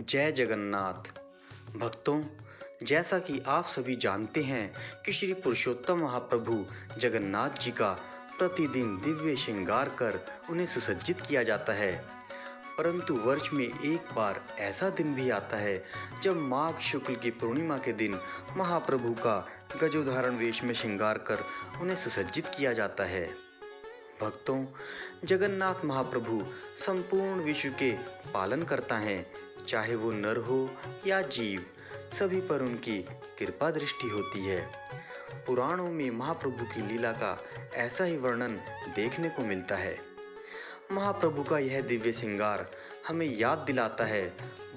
जय जगन्नाथ। भक्तों, जैसा कि आप सभी जानते हैं कि श्री पुरुषोत्तम महाप्रभु जगन्नाथ जी का प्रतिदिन दिव्य श्रृंगार कर उन्हें सुसज्जित किया जाता है। परंतु वर्ष में एक बार ऐसा दिन भी आता है जब माघ शुक्ल की पूर्णिमा के दिन महाप्रभु का गजोधारण वेश में श्रृंगार कर उन्हें सुसज्जित किया जाता है। भक्तों, जगन्नाथ महाप्रभु संपूर्ण विश्व के पालन करता है, चाहे वो नर हो या जीव, सभी पर उनकी कृपा दृष्टि होती है। पुराणों में महाप्रभु की लीला का ऐसा ही वर्णन देखने को मिलता है। महाप्रभु का यह दिव्य श्रृंगार हमें याद दिलाता है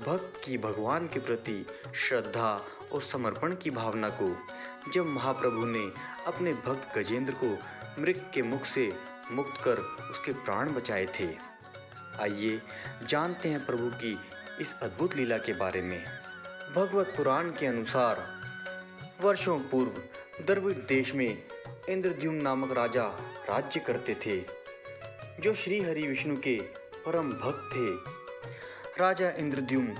भक्त की भगवान के प्रति श्रद्धा और समर्पण की भावना को। जब महाप्रभु ने अपने भक्त गजेंद्र को मृग के मुख से मुक्त कर उसके प्राण बचाए थे। आइए जानते हैं प्रभु की इस अद्भुत लीला के बारे में। भगवत पुराण के अनुसार वर्षों पूर्व द्रविड़ देश में इंद्रद्युम्न नामक राजा राज्य करते थे, जो श्री हरि विष्णु के परम भक्त थे। राजा इंद्रद्युम्न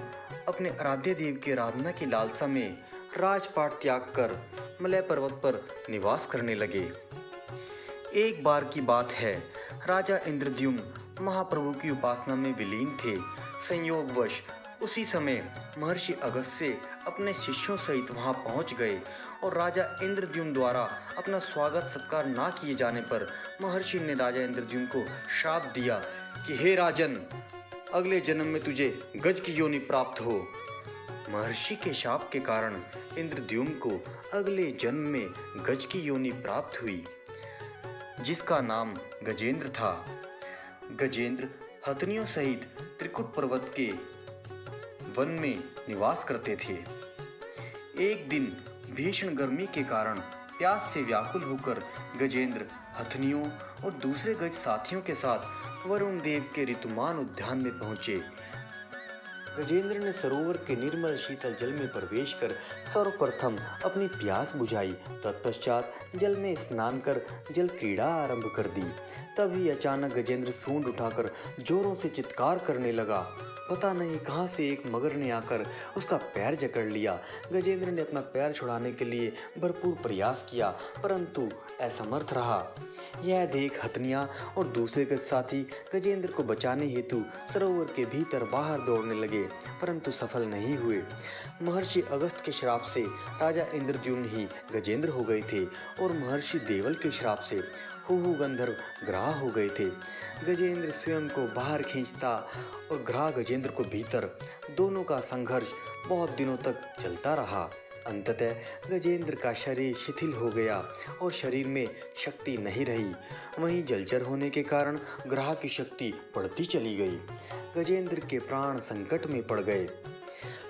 अपने आराध्य देव की आराधना की लालसा में राजपाट त्याग कर मलय पर्वत पर निवास करने लगे। एक बार की बात है, राजा इंद्रद्युम्न महाप्रभु की उपासना में विलीन थे। संयोगवश उसी समय महर्षि अगस्त्य अपने शिष्यों सहित वहां पहुंच गए और राजा इंद्रद्युम्न द्वारा अपना स्वागत सत्कार ना किए जाने पर महर्षि ने राजा इंद्रद्युम्न को शाप दिया कि हे राजन, अगले जन्म में तुझे गज की योनि प्राप्त हो। महर्षि के शाप के कारण इंद्रद्युम्न को अगले जन्म में गज की योनि प्राप्त हुई, जिसका नाम गजेंद्र था। गजेंद्र हथनियों सहित त्रिकुट पर्वत के वन में निवास करते थे। एक दिन भीषण गर्मी के कारण प्यास से व्याकुल होकर गजेंद्र हथनियों और दूसरे गज साथियों के साथ वरुण देव के ऋतुमान उद्यान में पहुंचे। गजेंद्र ने सरोवर के निर्मल शीतल जल में प्रवेश कर सर्वप्रथम अपनी प्यास बुझाई। तत्पश्चात जल में स्नान कर जल क्रीड़ा आरंभ कर दी। तभी अचानक गजेंद्र सूंड उठाकर जोरों से चित्कार करने लगा। पता नहीं कहां से एक मगर ने आकर उसका पैर जकड़ लिया। गजेंद्र ने अपना पैर छुड़ाने के लिए भरपूर प्रयास किया, परंतु असमर्थ रहा। यह देख हथनिया और दूसरे के साथी गजेंद्र को बचाने हेतु सरोवर के भीतर बाहर दौड़ने लगे, परंतु सफल नहीं हुए। महर्षि अगस्त के श्राप से राजा इंद्रद्युम्न ही गजेंद्र हो गए थे और महर्षि देवल के श्राप से हुहु गंधर्व ग्राह हो गए थे। गजेंद्र स्वयं को बाहर खींचता और ग्राह गजेंद्र को भीतर। दोनों का संघर्ष बहुत दिनों तक चलता रहा। अंततः गजेंद्र का शरीर शिथिल हो गया और शरीर में शक्ति नहीं रही। वहीं जलचर होने के कारण ग्राह की शक्ति बढ़ती चली गई। गजेंद्र के प्राण संकट में पड़ गए।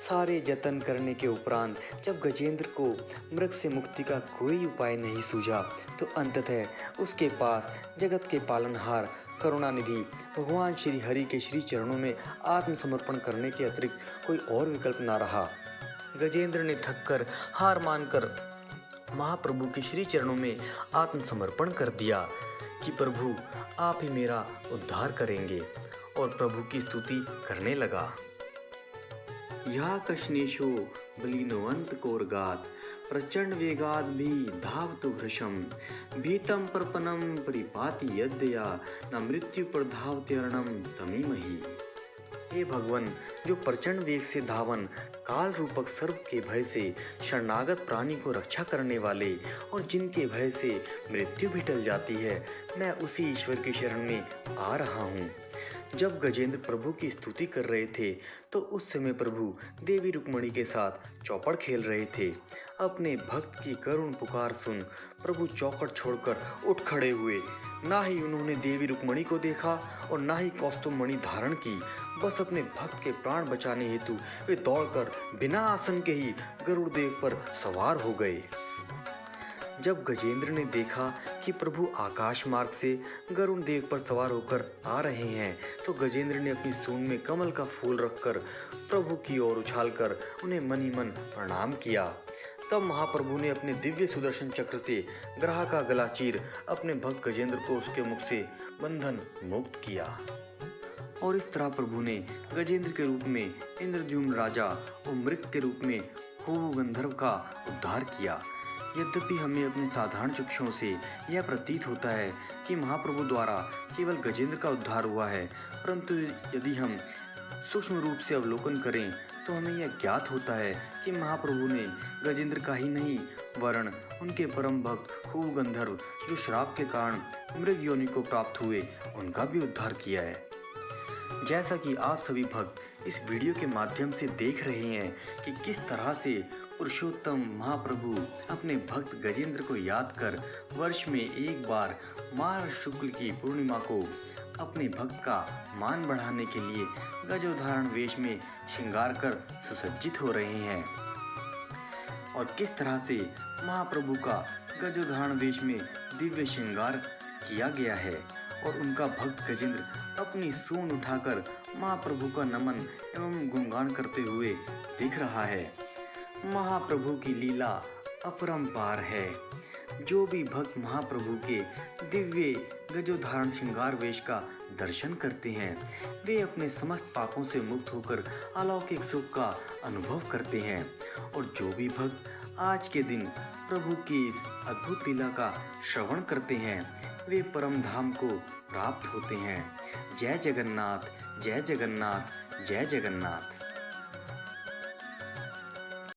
सारे जतन करने के उपरांत जब गजेंद्र को मृग से मुक्ति का कोई उपाय नहीं सूझा, तो अंततः उसके पास जगत के पालनहार करुणानिधि भगवान श्री हरि के श्री चरणों में आत्मसमर्पण करने के अतिरिक्त कोई और विकल्प न रहा। गजेंद्र ने थककर हार मानकर महाप्रभु के श्री चरणों में आत्मसमर्पण कर दिया कि प्रभु, आप ही मेरा उद्धार करेंगे, और प्रभु की स्तुति करने लगा। या कशनेशो बलिनवंत कोरगात प्रचंड वेगाद भी धावतु भृशम भीतम परपनम परिपाति यद्या न मृत्यु पर धावत्यर्णम तमीमहि। हे भगवान, जो प्रचंड वेग से धावन काल रूपक सर्प के भय से शरणागत प्राणी को रक्षा करने वाले और जिनके भय से मृत्यु भी टल जाती है, मैं उसी ईश्वर के शरण में आ रहा हूँ। जब गजेंद्र प्रभु की स्तुति कर रहे थे तो उस समय प्रभु देवी रुक्मणी के साथ चौपड़ खेल रहे थे। अपने भक्त की करुण पुकार सुन प्रभु चौखट छोड़कर उठ खड़े हुए। ना ही उन्होंने देवी रुक्मणी को देखा और ना ही कौस्तुभ मणि धारण की। बस अपने भक्त के प्राण बचाने हेतु वे दौड़कर बिना आसन के ही गरुड़ देव पर सवार हो गए। जब गजेंद्र ने देखा कि प्रभु आकाश मार्ग से गरुड़ देव पर सवार होकर आ रहे हैं, तो गजेंद्र ने अपनी सूंड में कमल का फूल रखकर प्रभु की ओर उछालकर उन्हें मन ही मन प्रणाम किया। तब महाप्रभु ने अपने दिव्य सुदर्शन चक्र से ग्राह का गला चीर अपने भक्त गजेंद्र को उसके मुख से बंधन मुक्त किया और इस तरह प्रभु ने गजेंद्र के रूप में इंद्रद्युम्न राजा और मृग के रूप में होवु गंधर्व का उद्धार किया। यद्यपि हमें अपने साधारण चक्षुओं से यह प्रतीत होता है कि महाप्रभु द्वारा केवल गजेंद्र का उद्धार हुआ है, परंतु यदि हम सूक्ष्म रूप से अवलोकन करें तो हमें यह ज्ञात होता है कि महाप्रभु ने गजेंद्र का ही नहीं वरन उनके परम भक्त होवु गंधर्व जो श्राप के कारण मृग योनि को प्राप्त हुए उनका भी उद्धार किया है। जैसा कि आप सभी भक्त इस वीडियो के माध्यम से देख रहे हैं कि किस तरह से पुरुषोत्तम महाप्रभु अपने भक्त गजेंद्र को याद कर वर्ष में एक बार माघ शुक्ल की पूर्णिमा को अपने भक्त का मान बढ़ाने के लिए गजोधारण वेश में श्रृंगार कर सुसज्जित हो रहे हैं। और किस तरह से महाप्रभु का गजोधारण वेश में दिव्य श्रृंगार किया गया है और उनका भक्त गजेंद्र अपनी सूंड उठाकर महाप्रभु का नमन एवं गुणगान करते हुए दिख रहा है। महाप्रभु की लीला अपरंपार है। जो भी भक्त महाप्रभु के दिव्य गजोधारण श्रृंगार वेश का दर्शन करते हैं वे अपने समस्त पापों से मुक्त होकर अलौकिक सुख का अनुभव करते हैं। और जो भी भक्त आज के दिन प्रभु की इस अद्भुत लीला का श्रवण करते हैं वे परम धाम को प्राप्त होते हैं। जय जगन्नाथ, जय जगन्नाथ, जय जगन्नाथ।